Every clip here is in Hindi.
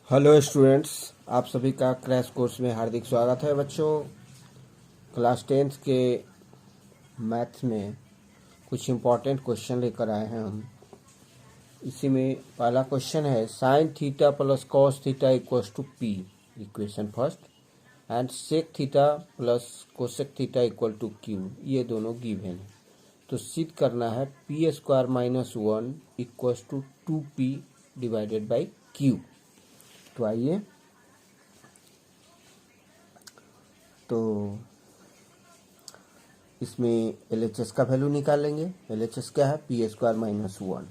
हेलो स्टूडेंट्स, आप सभी का क्रैश कोर्स में हार्दिक स्वागत है। बच्चों, क्लास 10th के मैथ्स में कुछ इम्पोर्टेंट क्वेश्चन लेकर आए हैं हम। इसी में पहला क्वेश्चन है sine theta plus cos theta equals to P, equation first, and sec theta plus cosec theta equal to Q. ये दोनों गिवन है। तो सिद्ध करना है P square minus 1 equals to 2p divided by Q. तो आइए, तो इसमें LHS का वैल्यू निकालेंगे। LHS क्या है? P square minus 1।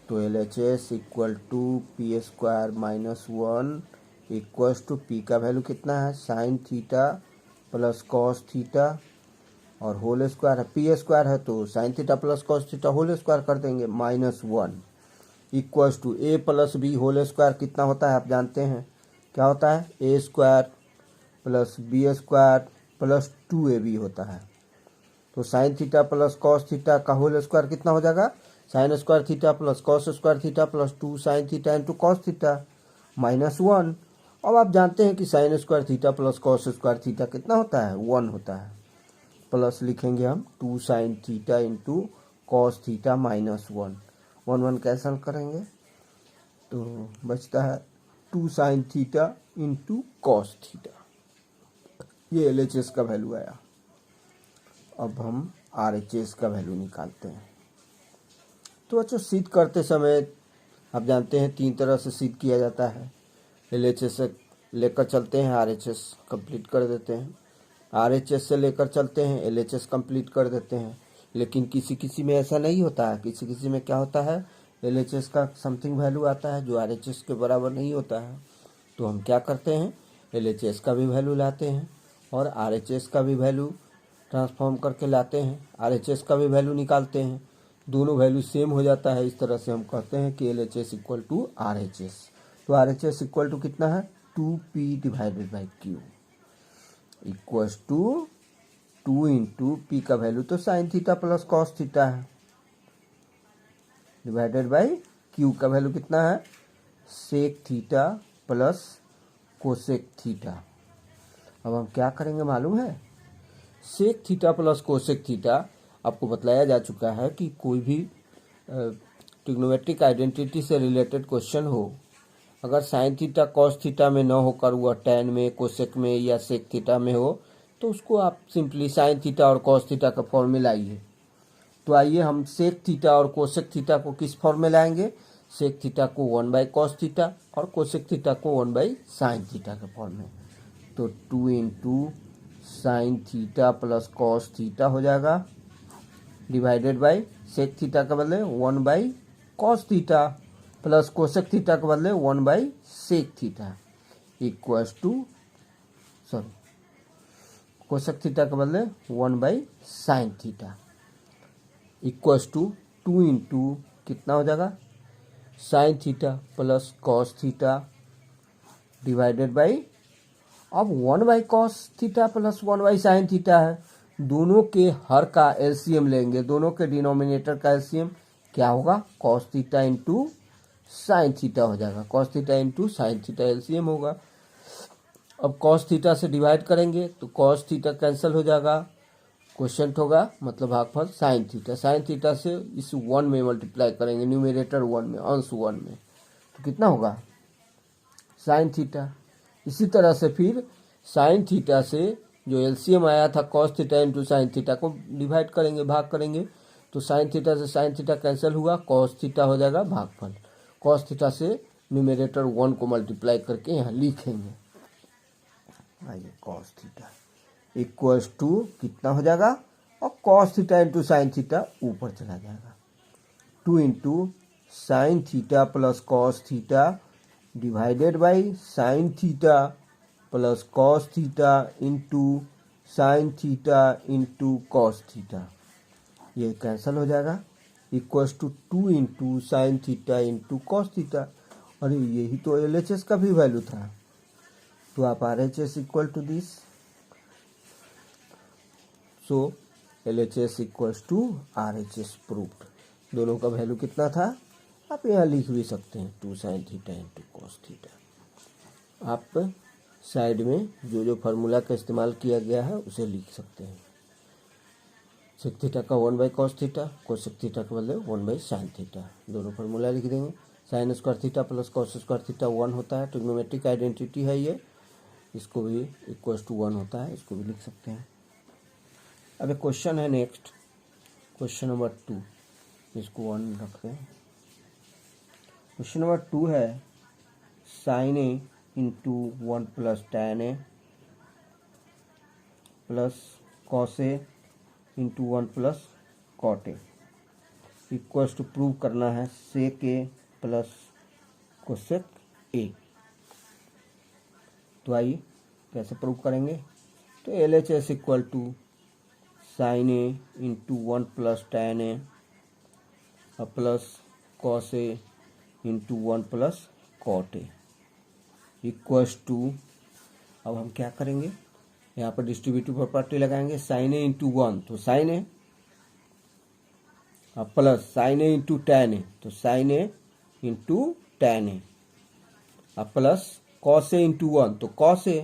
तो LHS equal to P square minus 1 equals to P का वैल्यू कितना है? Sine theta plus cos theta और होल स्क्वायर है। पी स्क्वायर है तो sine theta plus cos theta whole square कर देंगे, minus 1 equals to A plus B whole square कितना होता है? आप जानते हैं क्या होता है? A square plus B square plus 2ab होता है। तो sine theta plus cos theta का होल स्क्वायर कितना हो जाएगा? Sine square theta plus cos square theta plus 2 sign theta into cos theta minus 1। अब आप जानते हैं कि sine square theta plus cos square theta कितना होता है? 1 होता है। प्लस लिखेंगे हम 2 sign theta into cos theta minus 1। 1 cancel करेंगे तो बचता है 2 sign theta into cos theta. ये LHS का वैल्यू आया। अब हम RHS का वैल्यू निकालते हैं। तो अच्छा, सिद्ध करते समय आप जानते हैं 3 तरह से सिद्ध किया जाता है। LHS से लेकर चलते हैं, RHS कंप्लीट कर देते हैं। RHS से लेकर चलते हैं, LHS कंप्लीट कर देते हैं। लेकिन किसी किसी में ऐसा नहीं होता है। किसी किसी में क्या होता है? LHS का समथिंग वैल्यू आता है जो RHS के बराबर नहीं होता है। तो हम क्या करते हैं? LHS का भी वैल्यू लाते हैं और RHS का भी वैल्यू ट्रांसफॉर्म करके लाते हैं, RHS का भी वैल्यू निकालते हैं। दोनों वैल्यू सेम हो जाता है। इस तरह से हम कहते हैं कि LHS इक्वल टू RHS। तो RHS इक्वल टू कितना है? 2p divided by Q equals to 2 into P का वैल्यू तो sine theta plus cos theta है डिवाइडेड बाई क्यू का वैल्यू कितना है? Sec theta plus cosec theta. अब हम क्या करेंगे मालूम है? Sec theta plus cosec theta आपको बतलाया जा चुका है कि कोई भी ट्रिग्नोमेट्रिक आइडेंटिटी से रिलेटेड क्वेश्चन हो, अगर साइन थीटा कॉस थीटा में न होकर वह टैन में, कोसेक में या सेक थीटा में हो, तो उसको आप सिंपली साइन थीटा और कॉस थीटा का फॉर्म में लाइए। तो आइए हम सेक थीटा और कोसेक थीटा को किस फॉर्म में लाएंगे? सेक थीटा को 1 बाई कॉस थीटा और कोसेक थीटा को 1 बाई साइन थीटा के फॉर्म में। तो 2 into sine theta plus cos theta हो जाएगा डिवाइडेड बाई सेक थीटा के बदले 1 by cos theta plus cosec theta के बदले 1 by sec theta equals to, sorry, cosec theta के बदले 1 by sine theta equals to 2 into कितना हो जाएगा? Sine theta plus cos theta divided by, अब 1 by cos theta plus 1 by sine theta है। दोनों के हर का एलसीएम लेंगे। दोनों के डिनोमिनेटर का एलसीएम क्या होगा? Cos theta into sine theta हो जाएगा। Cos theta into sine theta LCM होगा। अब कॉस थीटा से डिवाइड करेंगे तो कॉस थीटा कैंसिल हो जाएगा, क्वोशिएंट होगा मतलब भागफल साइन थीटा। साइन थीटा से इस 1 में मल्टीप्लाई करेंगे, न्यूमरेटर 1 में, अंश 1 में, तो कितना होगा? Sine theta. इसी तरह से फिर साइन थीटा से जो एलसीएम आया था cos theta into sine theta को डिवाइड करेंगे, भाग करेंगे, तो साइन थीटा से साइन थीटा कैंसिल हुआ, कॉस थीटा हो जाएगा भागफल। कॉस थीटा से न्यूमरेटर 1 को मल्टीप्लाई करके यहाँ लिखेंगे। आइए, कॉस थीटा इक्वल्स टू कितना हो जाएगा? और cos theta into sine theta ऊपर चला जाएगा। 2 into sine theta plus cos theta divided by sine theta plus cos theta into sine theta into cos theta, ये कैंसिल हो जाएगा, equals to 2 into sine theta into cos theta. अरे यही तो LHS का भी वैल्यू था। तो आप RHS equal to this, so LHS equals to RHS proved. दोनों का वैल्यू कितना था? आप यहाँ लिख भी सकते हैं 2 sign theta into cos. Cos theta. आप साइड में जो जो फार्मूला का इस्तेमाल किया गया है उसे लिख सकते हैं। सेक थीटा का 1/cos थीटा, कोसेक थीटा के बदले 1/sin थीटा, दोनों फार्मूला लिख देंगे। Sine square theta plus cos square theta 1 होता है, ट्रिग्नोमेट्रिक आइडेंटिटी है ये, इसको भी इक्वल्स टू 1 होता है, इसको भी लिख सकते हैं। अब एक क्वेश्चन है नेक्स्ट, क्वेश्चन नंबर 2, इसको 1 रखते हैं। क्वेश्चन नंबर 2 है sine A into 1 plus tan A plus cos A into 1 plus cot A equals to prove करना है सेक ए प्लस कोसेक ए। तो आइए कैसे प्रूव करेंगे। तो LHS equal to sine A into 1 plus tan A plus cos A into 1 plus cot A equals to, अब हम क्या करेंगे, यहाँ पर डिस्ट्रीब्यूटिव प्रॉपर्टी लगाएंगे। साइन ए इंटू 1 तो sine A, plus sine A into tan A तो sine A into tan A, plus cos A into 1 तो cos A,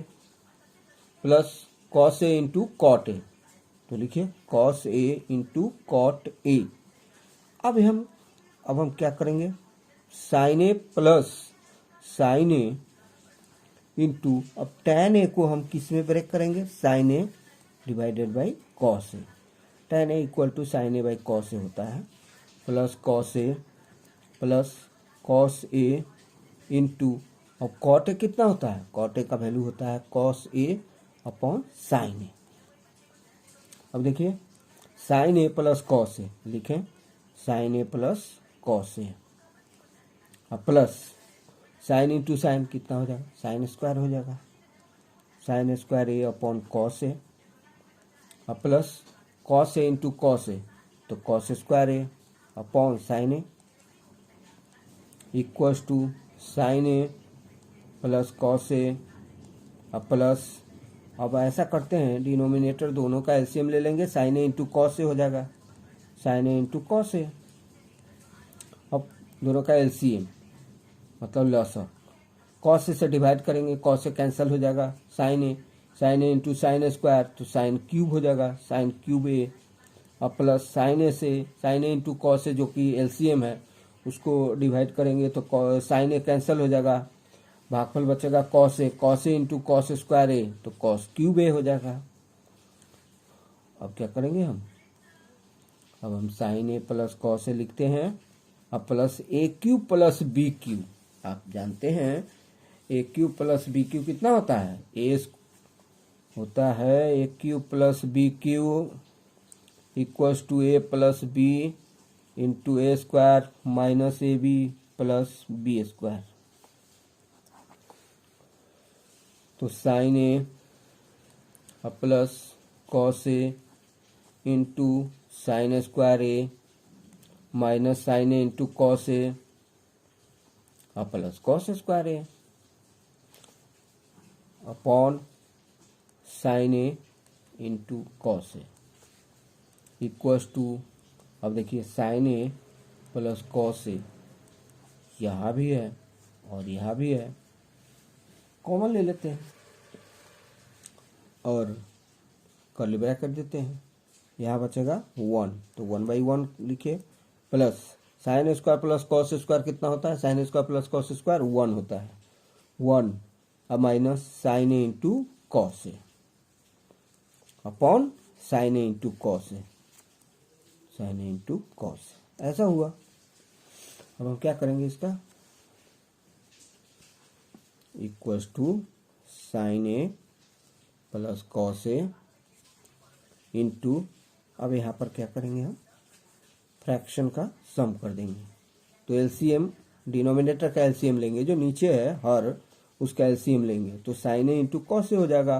plus cos A into cot A, तो लिखिए cos A into cot A. अब हम क्या करेंगे, sine A plus sine A into, अब tan ए को हम किस में ब्रेक करेंगे, sine A divided by cos A, tan A equal to sine A by cos A होता है, plus cos A plus cos A into, अब कॉट ए कितना होता है, कॉट ए का वैल्यू होता है cos A upon sine A. अब देखिए sine A plus cos A, लिखें sign A plus cos A, अब प्लस साइन इंटू साइन कितना हो जाएगा, साइन स्क्वायर हो जाएगा, sine square A upon cos A, अब plus cos A into cos A तो cos square A upon sine A equals to sine A plus cos A, अब प्लस, अब ऐसा करते हैं डिनोमिनेटर दोनों का एलसीएम ले लेंगे, साइन ए इंटू कॉस ए हो जाएगा, sign A into cos A, अब दोनों का एलसीएम मतलब लॉसअप, कॉस ए से डिवाइड करेंगे, कॉस ए कैंसिल हो जाएगा, sign A into sine square तो साइन क्यूब हो जाएगा, साइन क्यूब ए, अब प्लस साइन ए से साइन ए इंटू कॉस ए जो कि एलसीएम है उसको डिवाइड करेंगे तो साइन ए कैंसिल हो जाएगा, भागफल बचेगा cos A into cos square ए तो कॉस क्यूब ए हो जाएगा। अब क्या करेंगे अब हम sine A plus cos A लिखते हैं, अब plus A cube plus B cube, आप जानते हैं A cube plus B cube कितना होता है, ए होता है A cube plus B cube equals to A plus B into A square minus A B plus B square. तो sine A plus cos A into sine square A minus sine A into cos A plus cos square A upon sine A into cos A equals to, अब देखिए sine A plus cos A यहाँ भी है और यहाँ भी है, कॉमन ले लेते हैं और कर्ली ब्रैकेट देते हैं, यहाँ बचेगा 1 तो 1/1 लिखे, plus sine square plus cos square कितना होता है, sine square plus cos square 1 होता है, 1, अब minus sine A into cos A upon sine A into cos A, sine A into cos, ऐसा हुआ। अब हम क्या करेंगे, इसका equals to sine A plus cos A into, अब यहाँ पर क्या करेंगे, हम फ्रैक्शन का सम कर देंगे, तो एलसीएम डिनोमिनेटर का एलसीएम लेंगे, जो नीचे है हर उसका एलसीएम लेंगे, तो साइन ए इंटू कॉस ए हो जाएगा,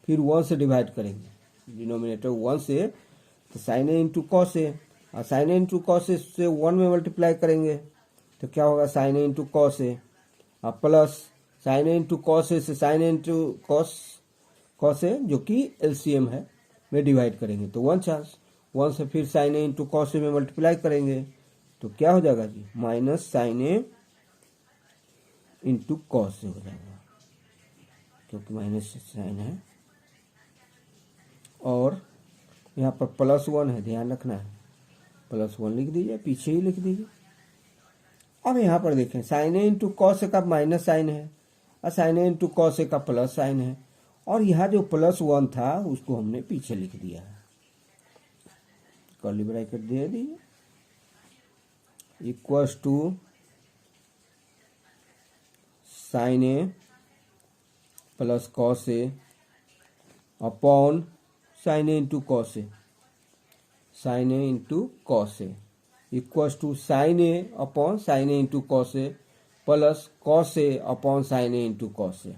फिर 1 से डिवाइड करेंगे, डिनोमिनेटर 1 से तो साइन ए इंटू कॉस ए, और साइन ए इंटू कॉस ए से 1 में मल्टीप्लाई करेंगे तो क्या होगा, साइन ए इंटू कॉस ए, और plus sine A into cos ए से साइन ए इंटू कॉस ए जो कि एलसीएम है में डिवाइड करेंगे तो 1 चांस, 1 से फिर साइन ए इंटू कॉस ए में मल्टीप्लाई करेंगे तो क्या हो जाएगा जी, minus sine A into cos से हो जाएगा, क्योंकि माइनस साइन है। और यहाँ पर +1 है, ध्यान रखना है, +1 लिख दीजिए, पीछे ही लिख दीजिए। अब यहाँ पर देखें साइन ए इंटू कॉस ए का माइनस साइन है और साइन ए इंटू कॉस ए का प्लस साइन है, और यहाँ जो +1 था उसको हमने पीछे लिख दिया है, कर्ली ब्रैकेट दे दीजिए, equals to sine A plus cos A upon sine A into cos A, sine A into cos A equals to sine A upon sine A into cos A plus cos A upon sine A into cos A.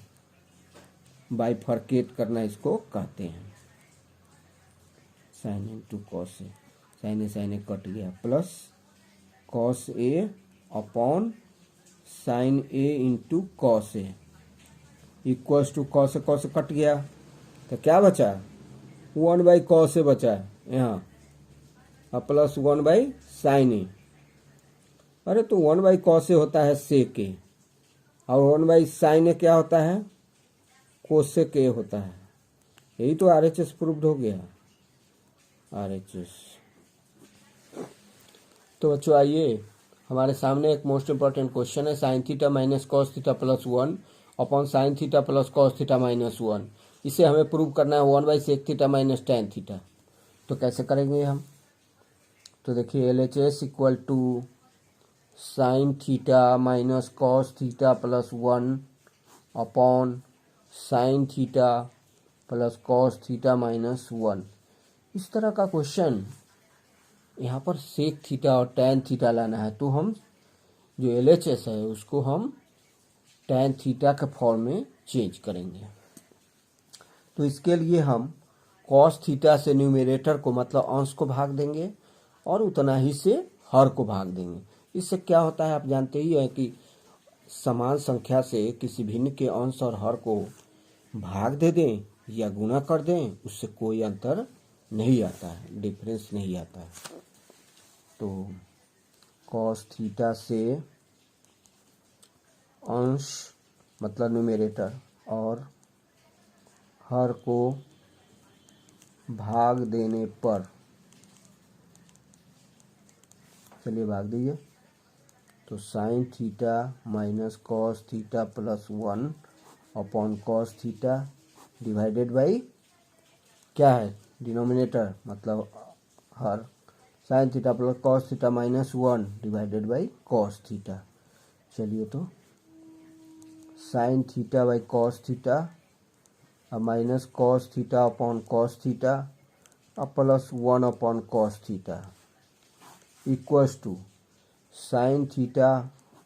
Bifurcate करना इसको कहते हैं, sine A into cos A, sine A cut गया, plus cos A upon sine A into cos A equals to cos A cut गया, तो क्या बचा, 1/cos ए बचा है यहाँ, और प्लस 1/sin ए। अरे तो 1/cos ए होता है सेक ए, और 1/sin ए क्या होता है, कोसेक ए होता है। यही तो RHS प्रूव्ड हो गया, RHS। तो बच्चों आइए, हमारे सामने एक मोस्ट इंपॉर्टेंट क्वेश्चन है, sine theta minus cos theta plus 1 upon sine theta plus cos theta minus 1। इसे हमें प्रूव करना है 1/sec theta minus tan theta. तो कैसे करेंगे हम, तो देखिए LHS equal to sine theta minus cos theta plus 1 upon sine theta plus cos theta minus 1। इस तरह का क्वेश्चन यहाँ पर सेक थीटा और tan थीटा लाना है, तो हम जो LHS है उसको हम tan थीटा के फॉर्म में चेंज करेंगे। तो इसके लिए हम cos थीटा से न्यूमरेटर को मतलब अंश को भाग देंगे और उतना ही से हर को भाग देंगे। इससे क्या होता है आप जानते ही हैं कि समान संख्या से किसी भिन्न के अंश और हर को भाग दे दें या गुणा कर दें, उससे कोई अंतर नहीं आता है, डिफरेंस नहीं आता है। तो cos थीटा से अंश मतलब न्यूमरेटर और हर को भाग देने पर, चलिए भाग दीजिए, तो sine theta minus cos theta plus 1 upon cos theta divided by क्या है, डिनोमिनेटर मतलब हर, sine theta plus cos theta minus 1 divided by cos theta. चलिए तो sine theta by cos theta और minus cos theta upon cos theta और plus 1 upon cos theta equals to sine theta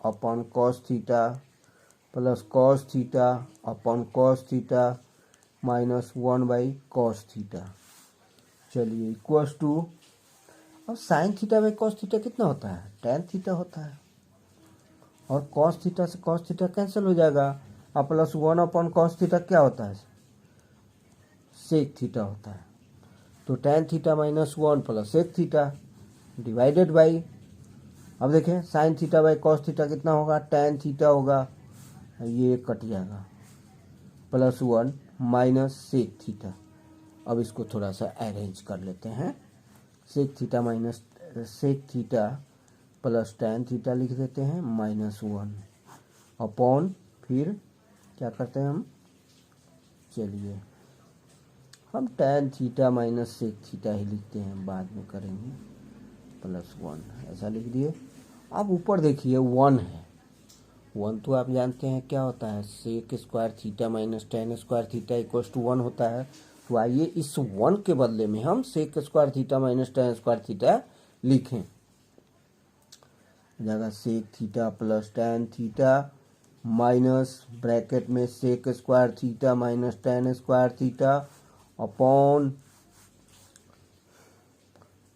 upon cos theta plus cos theta upon cos theta minus 1/cos theta. चलिए इक्वल्स टू, अब sign theta by cos theta कितना होता है, tan थीटा होता है, और कॉस थीटा से कॉस थीटा कैंसिल हो जाएगा, और प्लस 1 अपॉन कॉस थीटा क्या होता है, सेक थीटा होता है। तो tan theta minus 1 plus sec theta divided by, अब देखें sine theta by cos theta कितना होगा, tan थीटा होगा, ये कट जाएगा, प्लस 1 माइनस सेक थीटा। अब इसको थोड़ा सा अरेंज कर लेते हैं, sec theta minus sec theta plus tan theta लिख देते हैं माइनस 1 अपॉन, फिर क्या करते हैं हम, चलिए हम tan theta minus sec theta ही लिखते हैं, बाद में करेंगे, प्लस 1 ऐसा लिख दिए। अब ऊपर देखिए 1 है, 1 तो आप जानते हैं क्या होता है, sec square theta minus tan square theta equals to 1 होता है। तो आइए इस 1 के बदले में हम sec square theta minus tan square theta लिखें, जगह sec theta plus tan theta minus bracket में sec square theta minus tan square theta upon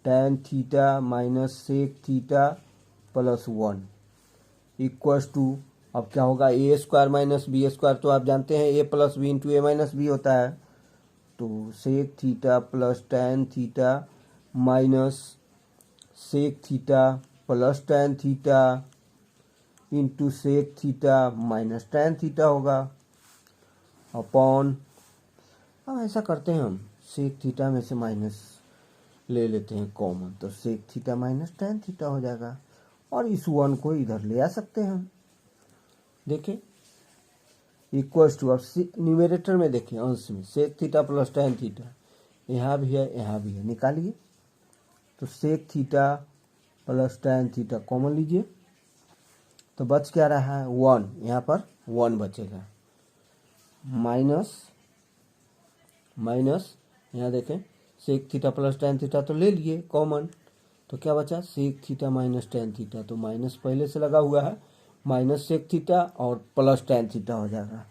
tan theta minus sec theta plus 1 equals to, अब क्या होगा, A square minus B square, तो आप जानते हैं A plus B into A minus B होता है। तो sec theta plus tan theta minus sec theta plus tan theta into sec theta minus tan theta होगा अपॉन, अब ऐसा करते हैं हम सेक थीटा में से माइनस ले लेते हैं कॉमन, तो sec theta minus tan theta हो जाएगा और इस वन को इधर ले आ सकते हैं हम। देखिए इक्वल्स टू, अब न्यूमरेटर में देखिए अंश में sec theta plus tan theta, यहाँ भी है यहाँ भी है, निकालिए। तो sec theta plus tan theta common लीजिए, तो बच क्या रहा है वन, यहाँ पर वन बचेगा, माइनस माइनस यहाँ देखें sec theta plus tan theta तो ले लिए कॉमन, तो क्या बचा sec theta minus tan theta, तो माइनस पहले से लगा हुआ है, माइनस सेक थीटा और प्लस टेन थीटा हो जाएगा,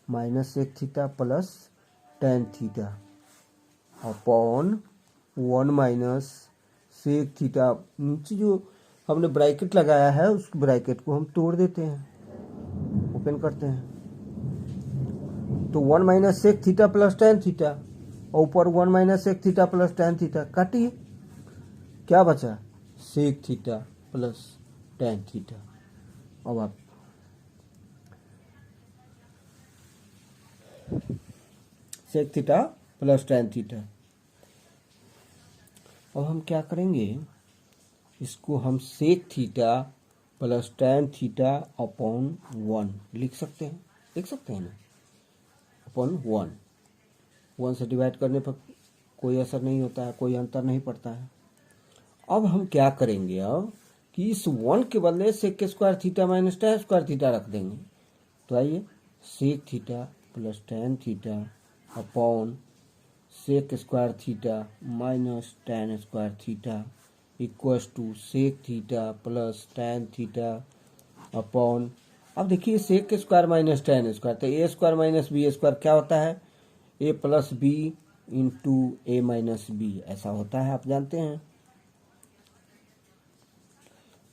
minus sec theta plus tan theta upon one minus sec theta. नीचे जो हमने ब्रैकेट लगाया है उस ब्रैकेट को हम तोड़ देते हैं, ओपन करते हैं, तो one minus sec theta plus tan theta और ऊपर one minus sec theta plus tan theta, काटिए क्या बचा sec theta plus tan theta. अब आप sec theta plus tan theta, अब हम क्या करेंगे इसको हम sec theta plus tan theta upon one लिख सकते हैं ना, अपॉन वन, वन से डिवाइड करने पर कोई असर नहीं होता है, कोई अंतर नहीं पड़ता है। अब हम क्या करेंगे अब कि इस वन के बदले sec square theta minus tan square theta रख देंगे, तो आइए sec theta plus tan theta upon sec square theta minus tan square theta equals to sec theta plus tan theta upon, अब देखिए sec square minus tan square, तो A square minus B square क्या होता है A plus B into A minus B, ऐसा होता है आप जानते हैं।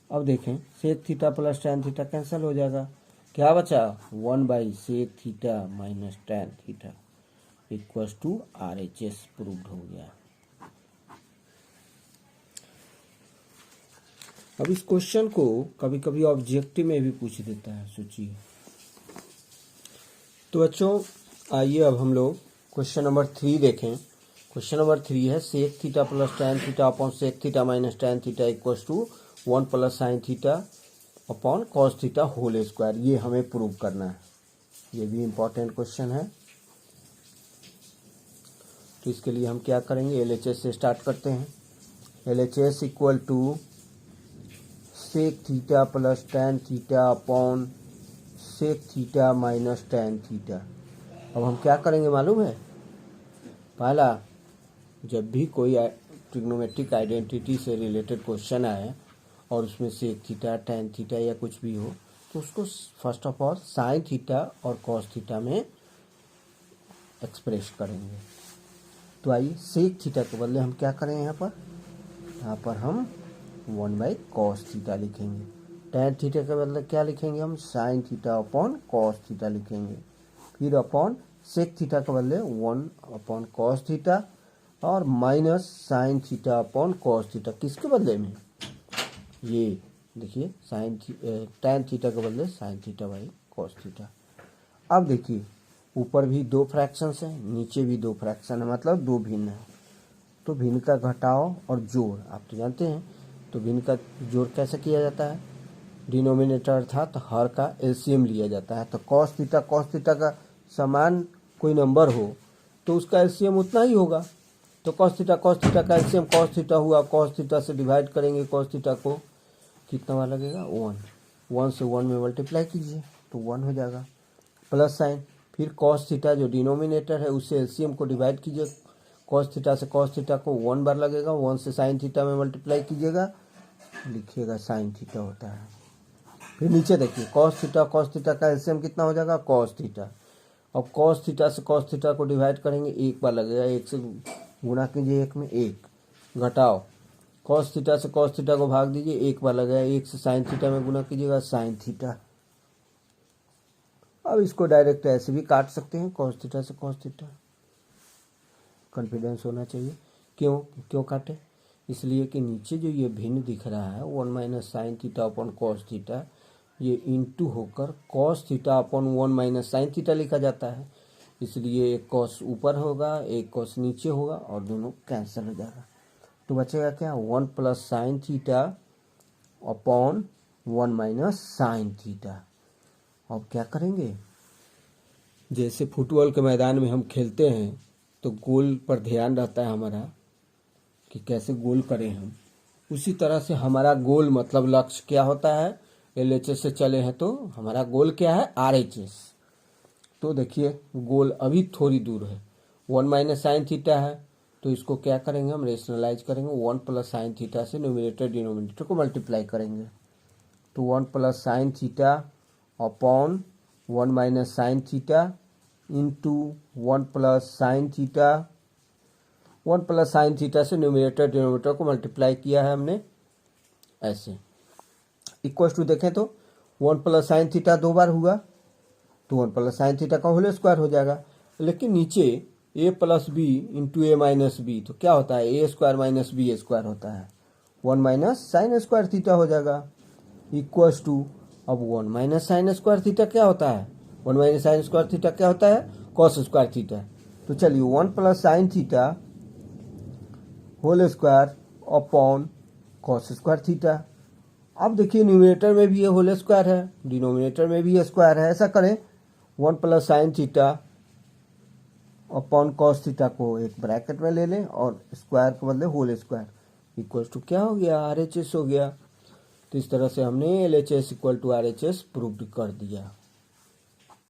अब देखें sec theta plus tan theta cancel हो जाएगा, क्या बचा one by sec theta minus tan theta equals to RHS proved हो गया। अब इस क्वेश्चन को कभी कभी ऑब्जेक्टिव में भी पूछ देता है, सोचिए। तो बच्चों आइए अब हम लोग क्वेश्चन नंबर 3 देखें। क्वेश्चन नंबर 3 है sec theta plus tan theta upon sec theta minus tan theta equals to one plus sine theta upon cos theta whole square, ये हमें प्रूव करना है, ये भी इम्पोर्टेंट क्वेश्चन है। तो इसके लिए हम क्या करेंगे LHS से स्टार्ट करते हैं। LHS equal to sec theta plus tan theta upon sec theta minus tan theta. अब हम क्या करेंगे मालूम है, पहला जब भी कोई ट्रिग्नोमेट्रिक आइडेंटिटी से रिलेटेड क्वेश्चन आए और उसमें सेक थीटा टेन थीटा या कुछ भी हो, तो उसको first of all sine theta और कॉस थीटा में एक्सप्रेस करेंगे। तो आइए सेक थीटा के बदले हम क्या करें, यहाँ पर हम वन बाई कॉस थीटा लिखेंगे, टेन थीटा के बदले क्या लिखेंगे हम sign theta upon cos theta लिखेंगे, फिर अपॉन सेक थीटा के बदले वन अपॉन कॉस थीटा और minus sign theta upon cos theta, किसके बदले में ये देखिए टेन थीटा के बदले sign theta by cos theta. अब देखिए ऊपर भी दो फ्रैक्शंस हैं, नीचे भी दो फ्रैक्शन है, मतलब दो भिन्न है, तो भिन्न का घटाव और जोड़ आप तो जानते हैं। तो भिन्न का जोड़ कैसे किया जाता है, डिनोमिनेटर था तो हर का एलसीएम लिया जाता है, तो कॉस थीटा का समान कोई नंबर हो तो उसका एलसीएम उतना ही होगा, तो कॉस थीटा का एलसीएम कॉस थीटा हुआ, कॉस थीटा से डिवाइड करेंगे कॉस थीटा को, कितना बार लगेगा वन, वन से वन में मल्टीप्लाई कीजिए तो वन हो जाएगा, प्लस साइन, फिर कॉस थीटा जो डिनोमिनेटर है उससे एलसीएम को डिवाइड कीजिए, कॉस थीटा को वन बार लगेगा, वन से साइन थीटा में मल्टीप्लाई कीजिएगा, लिखिएगा साइन थीटा होता है। फिर नीचे देखिए कॉस थीटा का एलसीएम कितना हो जाएगा कॉस थीटा, अब कॉस थीटा से कॉस थीटा को डिवाइड करेंगे, एक बार लगेगा, एक से गुणा कीजिए एक में एक, घटाओ कॉस थीटा से कॉस थीटा को भाग दीजिए, एक बार लगेगा, एक से साइन थीटा में गुणा कीजिएगा साइन थीटा। अब इसको डायरेक्ट ऐसे भी काट सकते हैं कॉस थीटा से कॉस थीटा, कॉन्फिडेंस होना चाहिए। क्यों काटे, इसलिए कि नीचे जो ये भिन्न दिख रहा है one minus sign theta upon cos theta, ये इंटू होकर cos theta upon 1 minus sine theta लिखा जाता है। इसलिए एक कॉस ऊपर होगा, एक कॉस नीचे होगा और दोनों कैंसिल हो जाएगा। तो बचेगा क्या, 1 plus sine theta upon 1 minus sine theta. अब क्या करेंगे, जैसे फुटबॉल के मैदान में हम खेलते हैं तो गोल पर ध्यान रहता है हमारा कि कैसे गोल करें हम, उसी तरह से हमारा गोल मतलब लक्ष्य क्या होता है, LHS से चले हैं तो हमारा गोल क्या है, RHS। तो देखिए गोल अभी थोड़ी दूर है, 1 माइनस साइन थीटा है, तो इसको क्या करेंगे हम, रेशनलाइज करेंगे, 1 प्लस साइन थीटा से न्यूमरेटर डिनोमिनेटर को मल्टीप्लाई करेंगे। तो 1 plus sine theta upon 1 minus sign theta into 1 plus sine theta. 1 plus sine theta से न्यूमरेटर डिनोमिनेटर को मल्टीप्लाई किया है हमने ऐसे, इक्वल टू देखें तो 1 प्लस साइन थीटा 2 बार हुआ तो 1 प्लस साइन थीटा का होल स्क्वायर हो जाएगा। लेकिन नीचे a plus B into A minus B, तो क्या होता है, A square minus B square होता है, 1 माइनस साइन स्क्वायर थीटा हो जाएगा, इक्वल टू अब 1 माइनस साइन स्क्वायर थीटा क्या होता है, 1 माइनस साइन स्क्वायर थीटा क्या होता है, कॉस स्क्वायर थीटा। तो चलिए 1 plus sine theta whole square upon cos square theta. अब देखिए न्यूमरेटर में भी ये होल स्क्वायर है, डिनोमिनेटर में भी ये स्क्वायर है, ऐसा करें 1 plus sine theta upon cos theta को एक ब्रैकेट में ले लें और स्क्वायर के बदले होल स्क्वायर, इक्वल टू क्या हो गया, RHS हो गया। तो इस तरह से हमने LHS equal to RHS prove कर दिया।